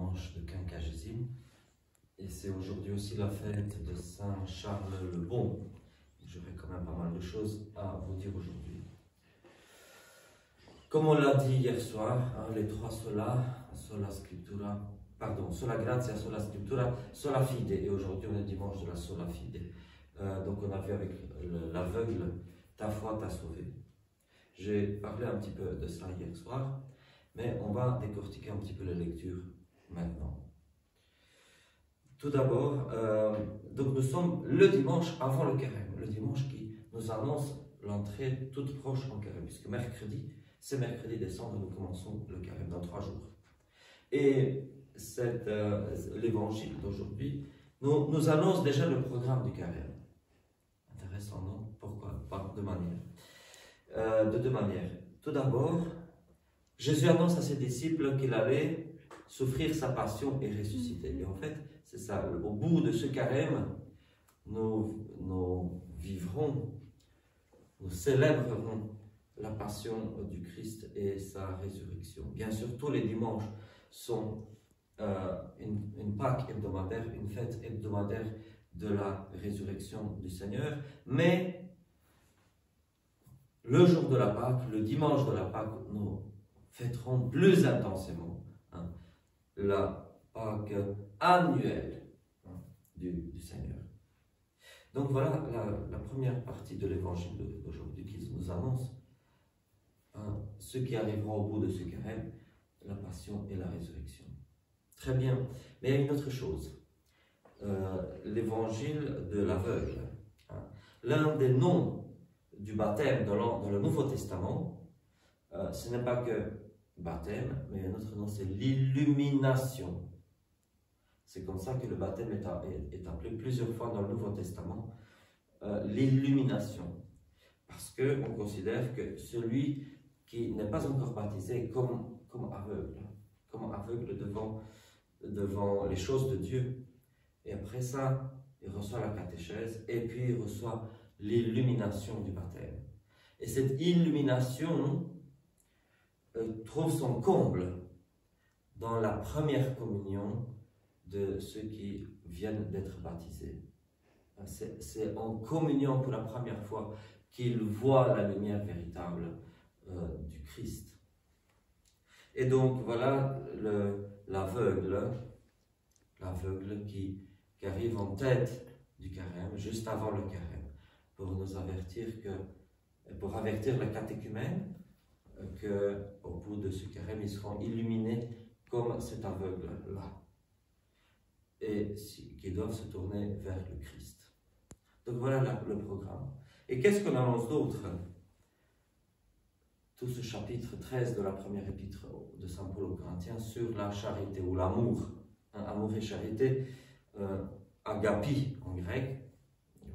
dimanche de Quinquagésime. Et c'est aujourd'hui aussi la fête de Saint Charles le Bon. J'aurais quand même pas mal de choses à vous dire aujourd'hui. Comme on l'a dit hier soir, hein, les trois sola, sola scriptura, pardon, sola gratia, sola scriptura, sola fide. Et aujourd'hui on est dimanche de la sola fide. Donc on a vu avec l'aveugle, ta foi t'a sauvé. J'ai parlé un petit peu de ça hier soir, mais on va décortiquer un petit peu les lectures maintenant. Tout d'abord, donc nous sommes le dimanche avant le carême, le dimanche qui nous annonce l'entrée toute proche en carême, puisque mercredi, c'est mercredi décembre, nous commençons le carême dans 3 jours. Et l'évangile d'aujourd'hui nous annonce déjà le programme du carême. Intéressant, non? Pourquoi? Pas de manière. De deux manières. Tout d'abord, Jésus annonce à ses disciples qu'il allait souffrir sa passion et ressusciter. Et en fait, c'est ça, au bout de ce carême, nous vivrons, nous célébrerons la passion du Christ et sa résurrection. Bien sûr, tous les dimanches sont une Pâque hebdomadaire, une fête hebdomadaire de la résurrection du Seigneur, mais le jour de la Pâque, le dimanche de la Pâque, nous fêterons plus intensément la Pâque annuelle du Seigneur. Donc voilà la première partie de l'évangile d'aujourd'hui qui nous annonce ce qui arrivera au bout de ce carême, la passion et la résurrection. Très bien, mais il y a une autre chose, l'évangile de l'aveugle. L'un des noms du baptême dans le Nouveau Testament, ce n'est pas que baptême, mais un autre nom, c'est l'illumination. C'est comme ça que le baptême est appelé plusieurs fois dans le Nouveau Testament, l'illumination. Parce qu'on considère que celui qui n'est pas encore baptisé est comme aveugle devant les choses de Dieu. Et après ça, il reçoit la catéchèse et puis il reçoit l'illumination du baptême. Et cette illumination trouve son comble dans la première communion de ceux qui viennent d'être baptisés. C'est en communion pour la première fois qu'ils voient la lumière véritable du Christ. Et donc voilà l'aveugle qui arrive en tête du carême, juste avant le carême, pour nous avertir pour avertir la catéchumène qu'au bout de ce carême, ils seront illuminés comme cet aveugle-là, et qui doivent se tourner vers le Christ. Donc voilà le programme. Et qu'est-ce qu'on annonce d'autre? Tout ce chapitre 13 de la première épître de Saint Paul aux Corinthiens sur la charité ou l'amour. Amour et charité, agapi en grec,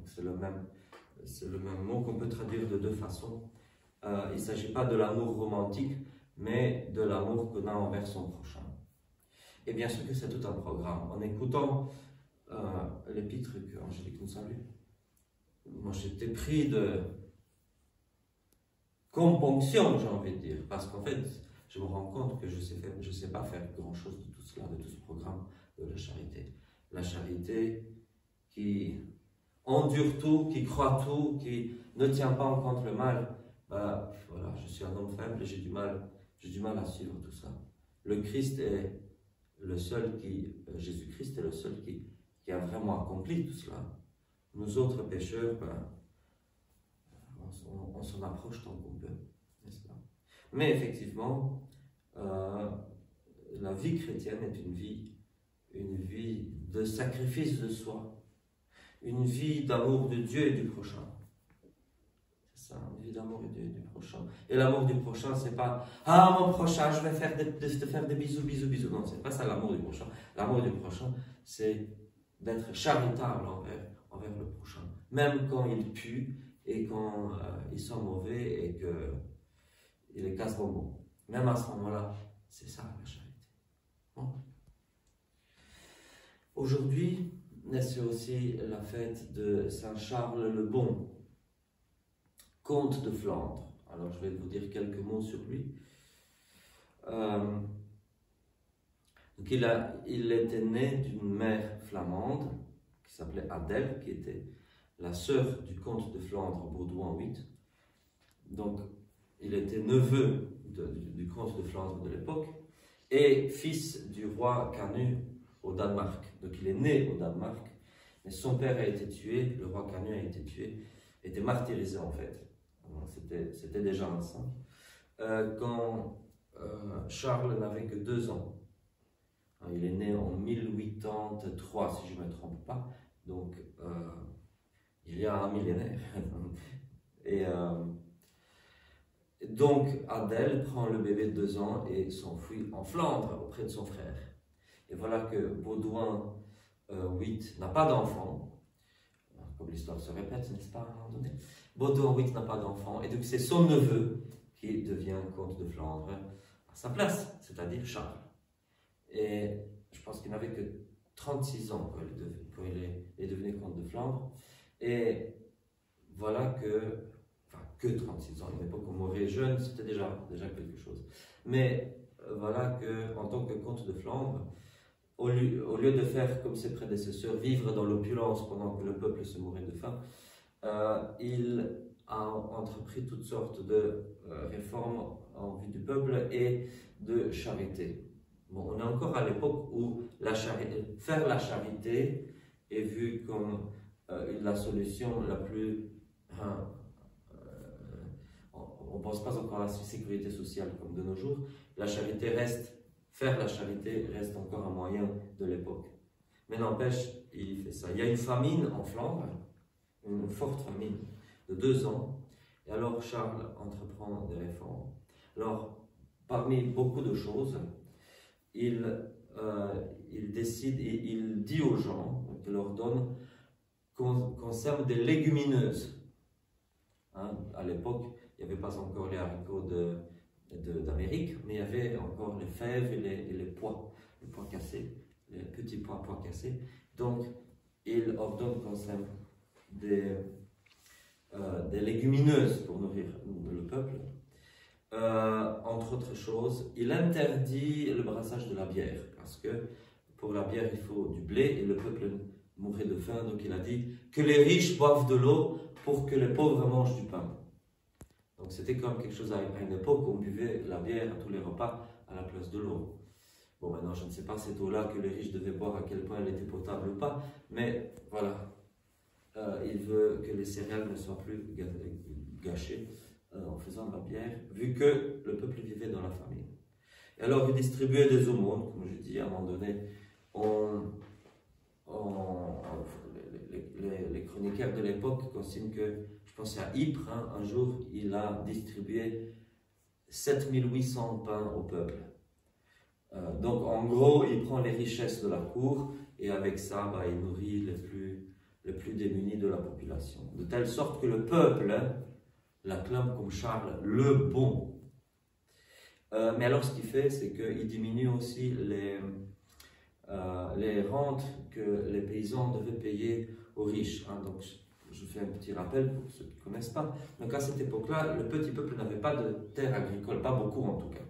c'est le même mot qu'on peut traduire de deux façons. Il ne s'agit pas de l'amour romantique, mais de l'amour qu'on a envers son prochain. Et bien sûr que c'est tout un programme. En écoutant l'épître que Angélique nous salue, moi j'étais pris de componction, j'ai envie de dire, parce qu'en fait, je me rends compte que je sais pas faire grand-chose de tout cela, de tout ce programme de la charité. La charité qui endure tout, qui croit tout, qui ne tient pas en compte le mal. Voilà, je suis un homme faible et j'ai du mal à suivre tout ça. Le Christ est le seul Jésus-Christ est le seul qui a vraiment accompli tout cela. Nous autres pécheurs, on s'en approche tant qu'on peut, n'est-ce pas? Mais effectivement, la vie chrétienne est une vie de sacrifice de soi, une vie d'amour de Dieu et du prochain. C'est ça, une vie d'amour du prochain. Et l'amour du prochain, c'est pas « Ah, mon prochain, je vais te faire des bisous, bisous, bisous ». Non, c'est pas ça l'amour du prochain. L'amour du prochain, c'est d'être charitable envers le prochain. Même quand il pue et quand ils sont mauvais et qu'il est casse-bonbon. Même à ce moment-là, c'est ça la charité. Bon. Aujourd'hui, c'est aussi la fête de Saint Charles le Bon, comte de Flandre. Alors je vais vous dire quelques mots sur lui. Nous Donc il était né d'une mère flamande qui s'appelait Adèle, qui était la sœur du comte de Flandre Baudouin VIII. Donc il était neveu du comte de Flandre de l'époque et fils du roi Canut au Danemark. Donc il est né au Danemark, mais son père a été tué, le roi Canut a été tué, était martyrisé en fait. C'était déjà un saint. Quand Charles n'avait que 2 ans, il est né en 1083 si je ne me trompe pas, donc il y a un millénaire. Et donc Adèle prend le bébé de 2 ans et s'enfuit en Flandre auprès de son frère. Et voilà que Baudouin VIII n'a pas d'enfant, comme l'histoire se répète, n'est-ce pas, à un moment donné. Baudouin VIII n'a pas d'enfant, et donc c'est son neveu qui devient comte de Flandre à sa place, c'est-à-dire Charles. Et je pense qu'il n'avait que 36 ans quand il est devenu comte de Flandre. Et voilà que 36 ans, à une époque où on mourait jeune, c'était déjà quelque chose. Mais voilà qu'en tant que comte de Flandre, au lieu de faire comme ses prédécesseurs, vivre dans l'opulence pendant que le peuple se mourait de faim, il a entrepris toutes sortes de réformes en vue du peuple et de charité. Bon, on est encore à l'époque où faire la charité est vu comme la solution la plus... on ne pense pas encore à la sécurité sociale comme de nos jours. Faire la charité reste encore un moyen de l'époque. Mais n'empêche, il fait ça. Il y a une famine en Flandre, une forte famine de 2 ans. Et alors Charles entreprend des réformes. Alors, parmi beaucoup de choses, il décide et il dit aux gens, il leur donne qu'on sème des légumineuses. Hein, à l'époque, il n'y avait pas encore les haricots d'Amérique, mais il y avait encore les fèves et les pois cassés, les petits pois cassés. Donc, il ordonne qu'on sème des légumineuses pour nourrir le peuple. Entre autres choses, il interdit le brassage de la bière, parce que pour la bière, il faut du blé et le peuple mourrait de faim. Donc il a dit que les riches boivent de l'eau pour que les pauvres mangent du pain. Donc c'était comme quelque chose à une époque où on buvait la bière à tous les repas à la place de l'eau. Bon, maintenant je ne sais pas cette eau-là que les riches devaient boire, à quel point elle était potable ou pas, mais voilà, il veut que les céréales ne soient plus gâchées en faisant de la bière, vu que le peuple vivait dans la famine. Et alors il distribuait des aumônes, comme je dis, à un moment donné, les chroniqueurs de l'époque consignent que, je pense à Ypres, hein, un jour, il a distribué 7800 pains au peuple. Donc en gros, il prend les richesses de la cour et avec ça, il nourrit les plus démunis de la population. De telle sorte que le peuple l'acclame comme Charles le bon. Mais alors ce qu'il fait, c'est qu'il diminue aussi les rentes que les paysans devaient payer aux riches. Hein. Donc je fais un petit rappel pour ceux qui ne connaissent pas. Donc à cette époque-là, le petit peuple n'avait pas de terres agricoles, pas beaucoup en tout cas.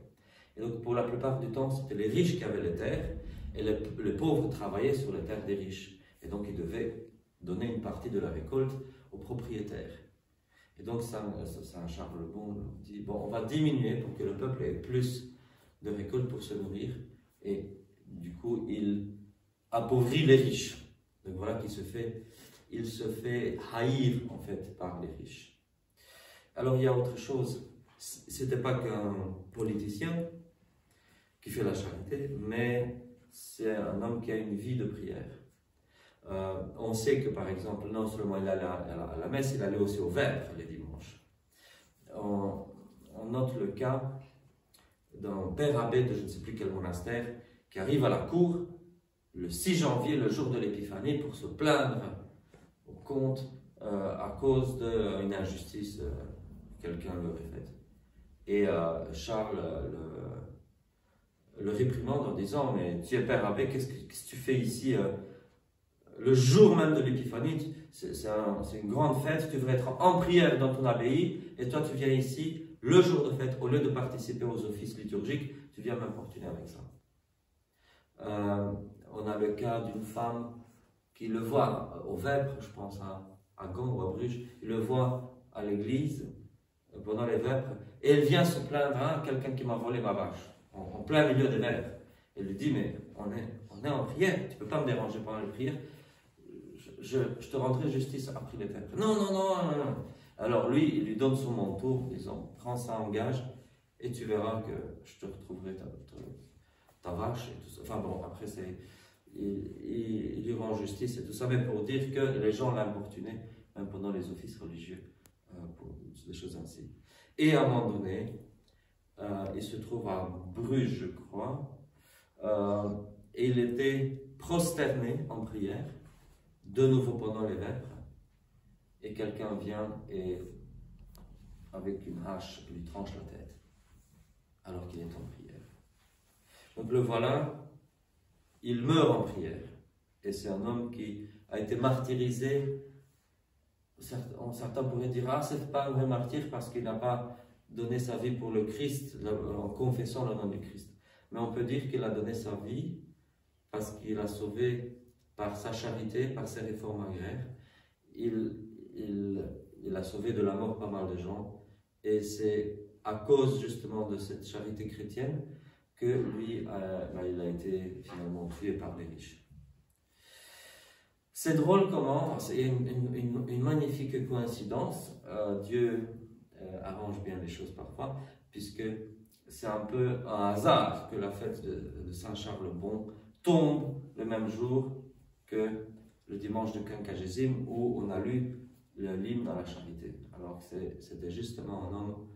Et donc pour la plupart du temps, c'était les riches qui avaient les terres et les pauvres travaillaient sur les terres des riches. Et donc ils devaient donner une partie de la récolte aux propriétaires. Et donc Saint Charles le Bon dit, bon, on va diminuer pour que le peuple ait plus de récolte pour se nourrir. Et du coup, il appauvrit les riches. Donc voilà qu'il se fait haïr en fait par les riches. Alors il y a autre chose, c'était pas qu'un politicien qui fait la charité, mais c'est un homme qui a une vie de prière. On sait que par exemple, non seulement il allait à la messe, il allait aussi au vêpres les dimanches. On note le cas d'un père abbé de je ne sais plus quel monastère qui arrive à la cour le 6 janvier, le jour de l'épiphanie, pour se plaindre au comte à cause d'une injustice que quelqu'un lui aurait faite. Et Charles le réprimande en disant, mais tu es père abbé, qu'est-ce que tu fais ici le jour même de l'épiphanie? C'est une grande fête, tu devrais être en prière dans ton abbaye, et toi tu viens ici le jour de fête, au lieu de participer aux offices liturgiques, tu viens m'importuner avec ça. On a le cas d'une femme qui le voit au Vêpres, je pense à Gand ou à Bruges, il le voit à l'église pendant les Vêpres, et elle vient se plaindre à quelqu'un qui m'a volé ma vache, en plein milieu des Vêpres. Elle lui dit, mais on est en prière, tu ne peux pas me déranger pendant les prières, je te rendrai justice après les Vêpres. Non. Alors lui, il lui donne son manteau, disant, prends ça en gage, et tu verras que je te retrouverai ta vache et tout ça. Enfin bon, après il lui rend justice et tout ça, mais pour dire que les gens l'importunaient, même pendant les offices religieux, pour des choses ainsi. Et à un moment donné, il se trouve à Bruges, je crois, et il était prosterné en prière, de nouveau pendant les Vêpres, et quelqu'un vient et, avec une hache, lui tranche la tête, alors qu'il est en prière. Donc le voilà, il meurt en prière, et c'est un homme qui a été martyrisé. Certains pourraient dire, ah, c'est pas un vrai martyr parce qu'il n'a pas donné sa vie pour le Christ, en confessant le nom du Christ. Mais on peut dire qu'il a donné sa vie parce qu'il a sauvé par sa charité, par ses réformes agraires. Il a sauvé de la mort pas mal de gens, et c'est à cause justement de cette charité chrétienne que lui, il a été finalement tué par les riches. C'est drôle comment, c'est une magnifique coïncidence, Dieu arrange bien les choses parfois, puisque c'est un peu un hasard que la fête de Saint Charles le Bon tombe le même jour que le dimanche de Quinquagésime, où on a lu l'hymne à la charité. Alors c'était justement un homme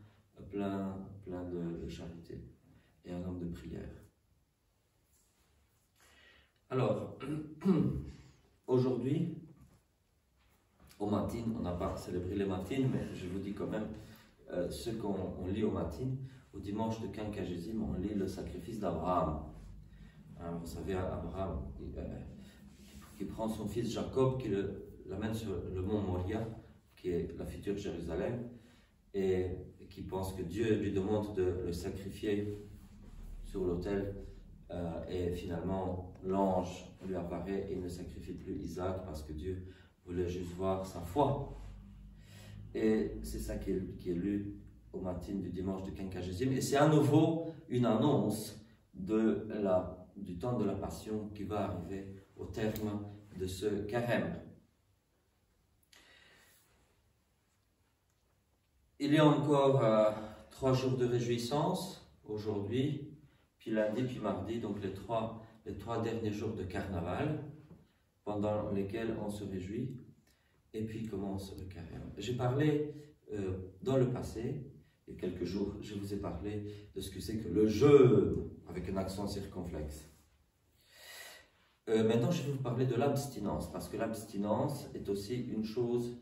plein de charité et un homme de prière. Alors, aujourd'hui, au matines, on n'a pas célébré les matines, mais je vous dis quand même ce qu'on lit au matines. Au dimanche de Quinquagésime, on lit le sacrifice d'Abraham. Vous savez, Abraham qui prend son fils Jacob, qui l'amène sur le mont Moria, qui est la future Jérusalem, et qui pense que Dieu lui demande de le sacrifier sur l'autel, et finalement l'ange lui apparaît et il ne sacrifie plus Isaac parce que Dieu voulait juste voir sa foi. Et c'est ça qui est lu au matin du dimanche du Quinquagésime, et c'est à nouveau une annonce du temps de la Passion qui va arriver au terme de ce carême. Il y a encore 3 jours de réjouissance aujourd'hui, puis lundi, puis mardi, donc les trois derniers jours de carnaval, pendant lesquels on se réjouit, et puis commence le carême. J'ai parlé dans le passé, il y a quelques jours, je vous ai parlé de ce que c'est que le jeûne, avec un accent circonflexe. Maintenant, je vais vous parler de l'abstinence, parce que l'abstinence est aussi une chose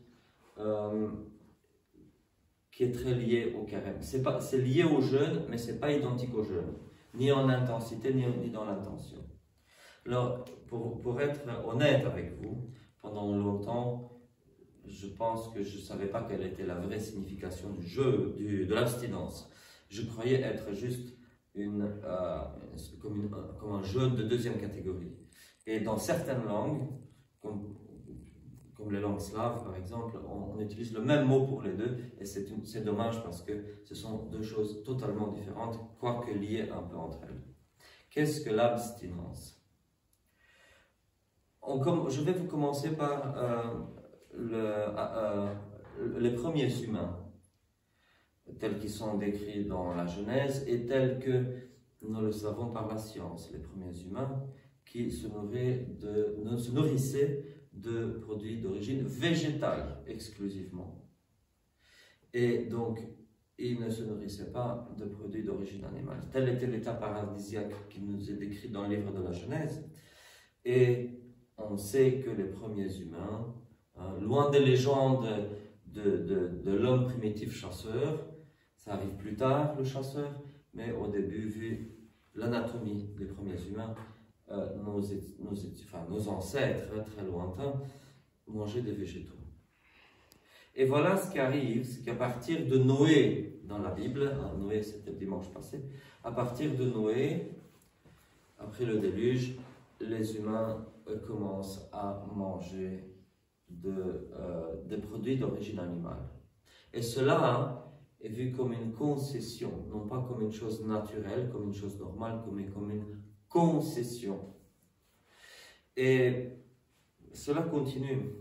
qui est très liée au carême. C'est lié au jeûne, mais ce n'est pas identique au jeûne, ni en intensité, ni dans l'intention. Alors, pour être honnête avec vous, pendant longtemps, je pense que je ne savais pas quelle était la vraie signification du jeûne, de l'abstinence. Je croyais être juste comme un jeûne de deuxième catégorie. Et dans certaines langues, comme les langues slaves par exemple, on utilise le même mot pour les deux, et c'est dommage parce que ce sont deux choses totalement différentes, quoique liées un peu entre elles. Qu'est-ce que l'abstinence? Je vais vous commencer par les premiers humains, tels qu'ils sont décrits dans la Genèse et tels que nous le savons par la science. Les premiers humains qui se nourrissaient de produits d'origine végétale exclusivement. Et donc, ils ne se nourrissaient pas de produits d'origine animale. Tel était l'état paradisiaque qui nous est décrit dans le livre de la Genèse. Et on sait que les premiers humains, loin des légendes de l'homme primitif chasseur, ça arrive plus tard, le chasseur, mais au début, vu l'anatomie des premiers humains, nos ancêtres très lointains mangeaient des végétaux. Et voilà ce qui arrive, c'est qu'à partir de Noé, dans la Bible, Noé c'était le dimanche passé, à partir de Noé, après le déluge, les humains commencent à manger des produits d'origine animale. Et cela est vu comme une concession, non pas comme une chose naturelle, comme une chose normale, mais comme une concession. Et cela continue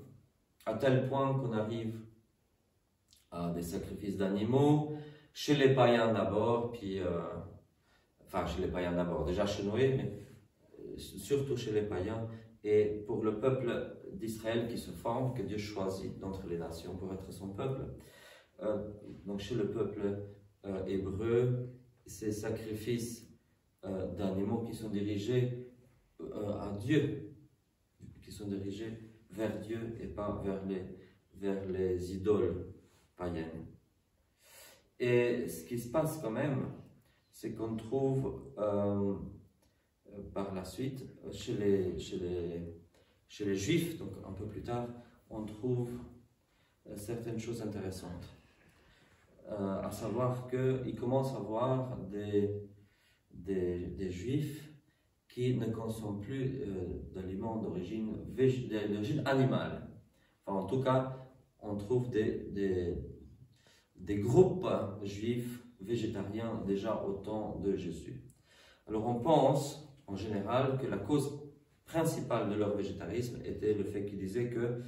à tel point qu'on arrive à des sacrifices d'animaux, chez les païens d'abord, puis, enfin chez les païens d'abord, déjà chez Noé, mais surtout chez les païens, et pour le peuple d'Israël qui se forme, que Dieu choisit d'entre les nations pour être son peuple. Donc chez le peuple hébreu, ces sacrifices d'animaux qui sont dirigés à Dieu, qui sont dirigés vers Dieu et pas vers les idoles païennes. Et ce qui se passe quand même, c'est qu'on trouve par la suite, chez les Juifs, donc un peu plus tard, on trouve certaines choses intéressantes. À savoir qu'il commence à avoir des Juifs qui ne consomment plus d'aliments d'origine animale. Enfin, en tout cas, on trouve des groupes juifs végétariens déjà au temps de Jésus. Alors on pense en général que la cause principale de leur végétarisme était le fait qu'ils disaient que,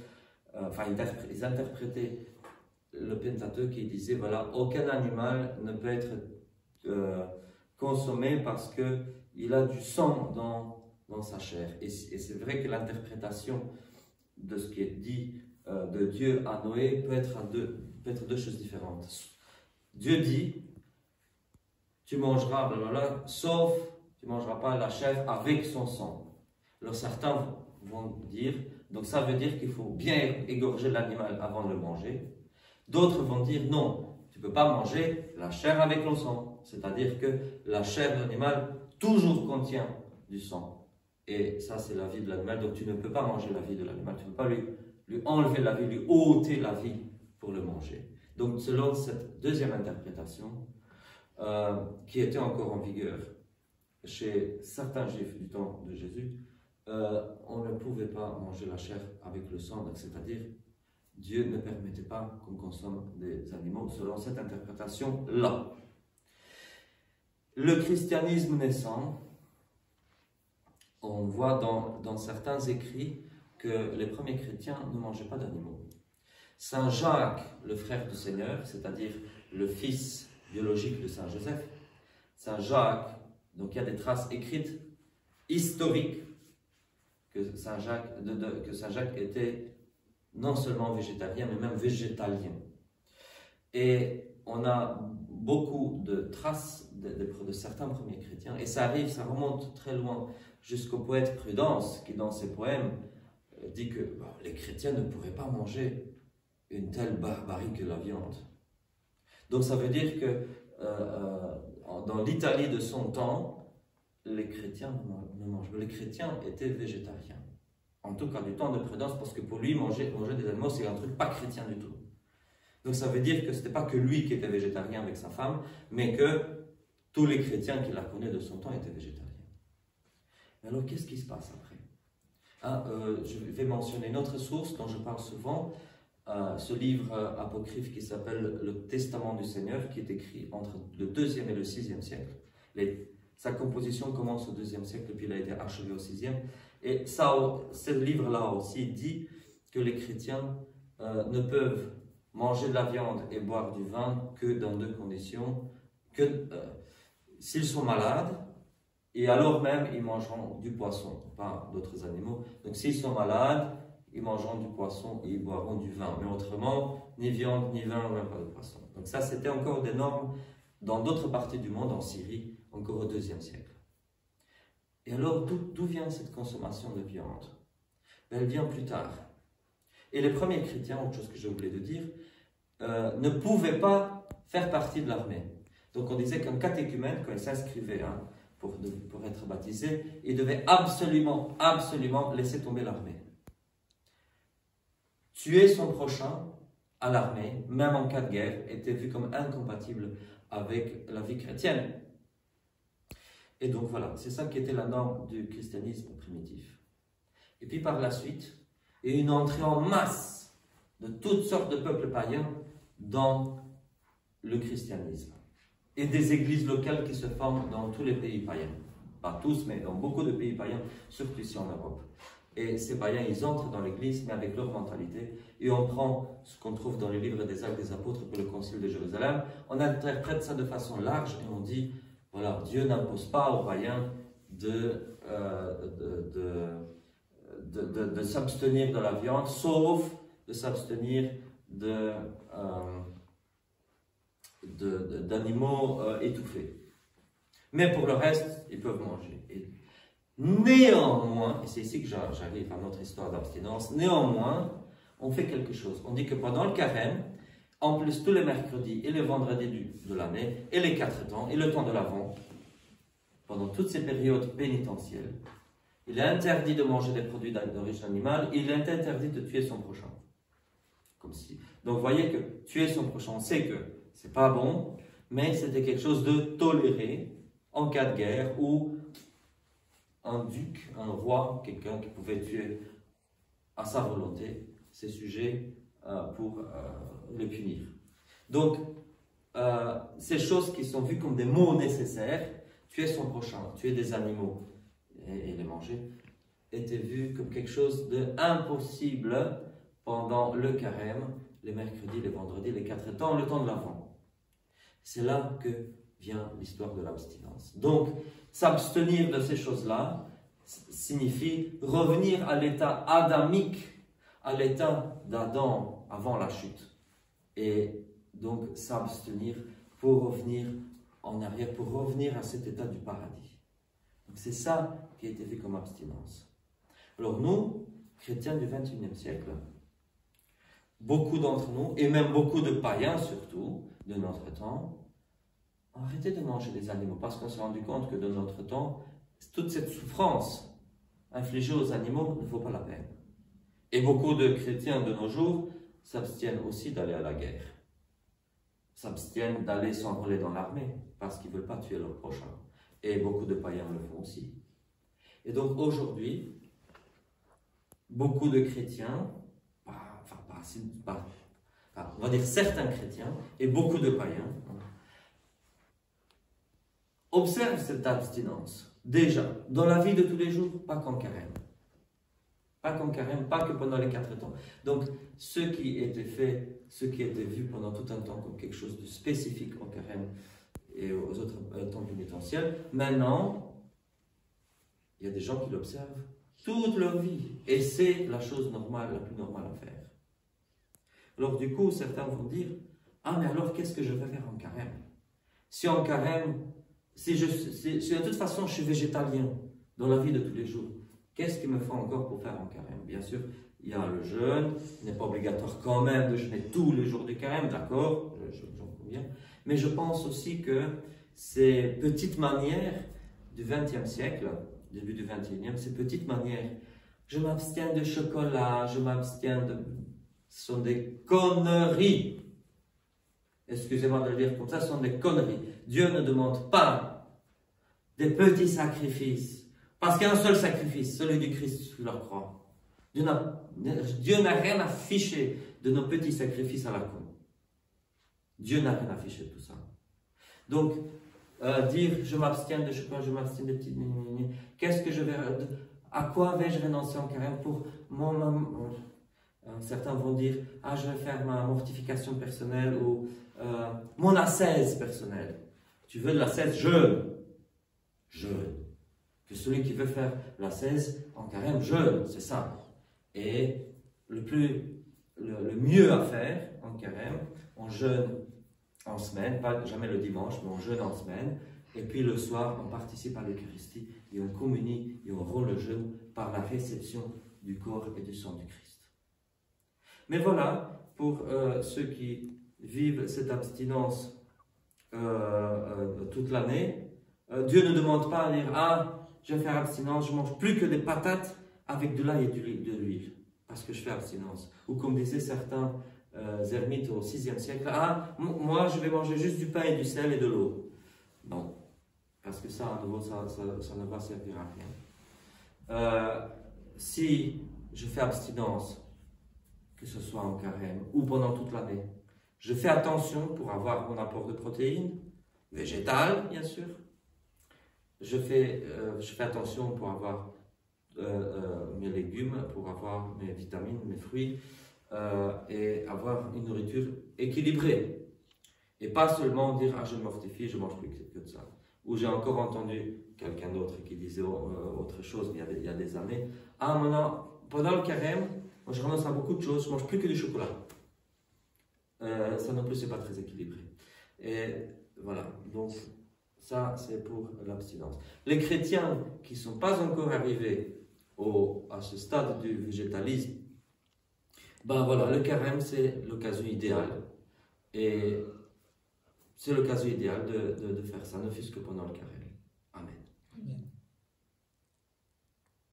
ils interprétaient le Pentateuque qui disait voilà, aucun animal ne peut être consommé parce qu'il a du sang dans sa chair. Et c'est vrai que l'interprétation de ce qui est dit de Dieu à Noé peut être deux choses différentes. Dieu dit tu mangeras blablabla, sauf tu ne mangeras pas la chair avec son sang. Alors certains vont dire, donc ça veut dire qu'il faut bien égorger l'animal avant de le manger. D'autres vont dire non, tu ne peux pas manger la chair avec le sang. C'est-à-dire que la chair de l'animal toujours contient du sang. Et ça c'est la vie de l'animal, donc tu ne peux pas manger la vie de l'animal, tu ne peux pas lui enlever la vie, lui ôter la vie pour le manger. Donc selon cette deuxième interprétation, qui était encore en vigueur chez certains juifs du temps de Jésus, on ne pouvait pas manger la chair avec le sang, c'est-à-dire Dieu ne permettait pas qu'on consomme des animaux selon cette interprétation-là. Le christianisme naissant, on voit dans certains écrits que les premiers chrétiens ne mangeaient pas d'animaux. Saint Jacques, le frère du Seigneur, c'est-à-dire le fils biologique de Saint Joseph, Saint Jacques, donc il y a des traces écrites, historiques, que Saint Jacques était non seulement végétarien, mais même végétalien. Et on a beaucoup de traces de certains premiers chrétiens, et ça remonte très loin, jusqu'au poète Prudence, qui dans ses poèmes dit que les chrétiens ne pourraient pas manger une telle barbarie que la viande. Donc ça veut dire que dans l'Italie de son temps, les chrétiens ne mangent pas. Les chrétiens étaient végétariens. En tout cas du temps de Prudence, parce que pour lui, manger des animaux, c'est un truc pas chrétien du tout. Donc ça veut dire que ce n'était pas que lui qui était végétarien avec sa femme, mais que tous les chrétiens qu'il a connus de son temps étaient végétariens. Mais alors qu'est-ce qui se passe après? Je vais mentionner une autre source dont je parle souvent, ce livre apocryphe qui s'appelle Le Testament du Seigneur, qui est écrit entre le 2e et le 6e siècle. Sa composition commence au 2e siècle, puis il a été achevé au 6e. Et ce livre-là aussi dit que les chrétiens ne peuvent manger de la viande et boire du vin que dans deux conditions, que s'ils sont malades, et alors même ils mangeront du poisson, pas d'autres animaux. Donc s'ils sont malades, ils mangeront du poisson et ils boiront du vin. Mais autrement, ni viande, ni vin, même pas de poisson. Donc ça, c'était encore des normes dans d'autres parties du monde, en Syrie, encore au 2e siècle. Et alors, d'où vient cette consommation de viande? Elle vient plus tard. Et les premiers chrétiens, autre chose que j'ai oublié de dire, ne pouvaient pas faire partie de l'armée. Donc on disait qu'un catéchumène, quand il s'inscrivait pour être baptisé, il devait absolument laisser tomber l'armée. Tuer son prochain à l'armée, même en cas de guerre, était vu comme incompatible avec la vie chrétienne. Et donc voilà, c'est ça qui était la norme du christianisme primitif. Et puis par la suite, il y a une entrée en masse de toutes sortes de peuples païens dans le christianisme. Et des églises locales qui se forment dans tous les pays païens. Pas tous, mais dans beaucoup de pays païens, surtout ici en Europe. Et ces païens, ils entrent dans l'église, mais avec leur mentalité. Et on prend ce qu'on trouve dans les livres des Actes des Apôtres pour le Concile de Jérusalem, on interprète ça de façon large et on dit, voilà, Dieu n'impose pas aux païens de s'abstenir de la viande, sauf de s'abstenir d'animaux étouffés. Mais pour le reste, ils peuvent manger. Et néanmoins, et c'est ici que j'arrive à notre histoire d'abstinence, néanmoins, on fait quelque chose. On dit que pendant le carême, en plus tous les mercredis et les vendredis de l'année, et les 4 temps, et le temps de l'Avent, pendant toutes ces périodes pénitentielles, il est interdit de manger des produits d'origine animale, il est interdit de tuer son prochain. Comme si. Donc vous voyez que tuer son prochain, on sait que c'est pas bon, mais c'était quelque chose de toléré en cas de guerre où un duc, un roi, quelqu'un qui pouvait tuer à sa volonté ses sujets pour le punir. Donc, ces choses qui sont vues comme des maux nécessaires, tuer son prochain, tuer des animaux et les manger, étaient vues comme quelque chose d'impossible pendant le carême, les mercredis, les vendredis, les 4 temps, le temps de l'Avent. C'est là que vient l'histoire de l'abstinence. Donc, s'abstenir de ces choses-là signifie revenir à l'état adamique, à l'état d'Adam avant la chute. Et donc, s'abstenir pour revenir en arrière, pour revenir à cet état du paradis. C'est ça qui a été fait comme abstinence. Alors nous, chrétiens du XXIe siècle, beaucoup d'entre nous, et même beaucoup de païens surtout, de notre temps, ont arrêté de manger des animaux parce qu'on s'est rendu compte que de notre temps, toute cette souffrance infligée aux animaux ne vaut pas la peine. Et beaucoup de chrétiens de nos jours s'abstiennent aussi d'aller à la guerre, s'abstiennent d'aller s'enrôler dans l'armée parce qu'ils ne veulent pas tuer leur prochain. Et beaucoup de païens le font aussi. Et donc aujourd'hui, beaucoup de chrétiens, on va dire certains chrétiens et beaucoup de païens, observent cette abstinence, déjà, dans la vie de tous les jours, pas qu'en carême. Pas qu'en carême, pas que pendant les 4 temps. Donc, ce qui était fait, ce qui était vu pendant tout un temps comme quelque chose de spécifique en carême et aux autres temps pénitentiels, maintenant, il y a des gens qui l'observent toute leur vie. Et c'est la chose normale, la plus normale à faire. Alors, du coup, certains vont dire, ah, mais alors, qu'est-ce que je vais faire en carême? Si en carême, si de toute façon je suis végétalien dans la vie de tous les jours, qu'est-ce qu'il me faut encore pour faire en carême? Bien sûr, il y a le jeûne, il n'est pas obligatoire quand même de jeûner tous les jours du carême, d'accord, j'en conviens, mais je pense aussi que ces petites manières du XXe siècle, début du XXIe, ces petites manières, je m'abstiens de chocolat, je m'abstiens de... Ce sont des conneries. Excusez-moi de le dire comme ça, ce sont des conneries. Dieu ne demande pas des petits sacrifices. Parce qu'il y a un seul sacrifice, celui du Christ sur la croix. Dieu n'a rien à ficher de nos petits sacrifices à la con. Dieu n'a rien à ficher de tout ça. Donc, dire je m'abstiens de chocolat, je m'abstiens de petites... Qu'est-ce que je vais... À quoi vais-je renoncer en carême pour certains vont dire, ah, je vais faire ma mortification personnelle ou mon ascèse personnelle. Tu veux de l'ascèse? Jeûne. Jeûne. Que celui qui veut faire l'ascèse en carême, jeûne, c'est ça. Et le mieux à faire en carême, on jeûne en semaine, pas jamais le dimanche, mais on jeûne en semaine. Et puis le soir, on participe à l'Eucharistie et on communie et on rend le jeûne par la réception du corps et du sang du Christ. Mais voilà, pour ceux qui vivent cette abstinence toute l'année, Dieu ne demande pas à dire « Ah, je vais faire abstinence, je mange plus que des patates avec de l'ail et de l'huile, parce que je fais abstinence. » Ou comme disaient certains ermites au VIe siècle, « Ah, moi je vais manger juste du pain et du sel et de l'eau. » Non, parce que ça, à nouveau, ça ne va servir à rien. Si je fais abstinence, que ce soit en carême ou pendant toute l'année, je fais attention pour avoir mon apport de protéines, végétales bien sûr. Je fais attention pour avoir mes légumes, pour avoir mes vitamines, mes fruits, et avoir une nourriture équilibrée. Et pas seulement dire « Ah, je me mortifie, je mange plus que de ça ». Ou j'ai encore entendu quelqu'un d'autre qui disait autre chose il y a des années. « Ah, maintenant, pendant le carême, moi, je renonce à beaucoup de choses, je mange plus que du chocolat. » Ça non plus, c'est pas très équilibré. Et voilà, donc ça, c'est pour l'abstinence. Les chrétiens qui ne sont pas encore arrivés à ce stade du végétalisme, ben voilà, le carême, c'est l'occasion idéale. Et c'est l'occasion idéale de faire ça, ne fût-ce que pendant le carême.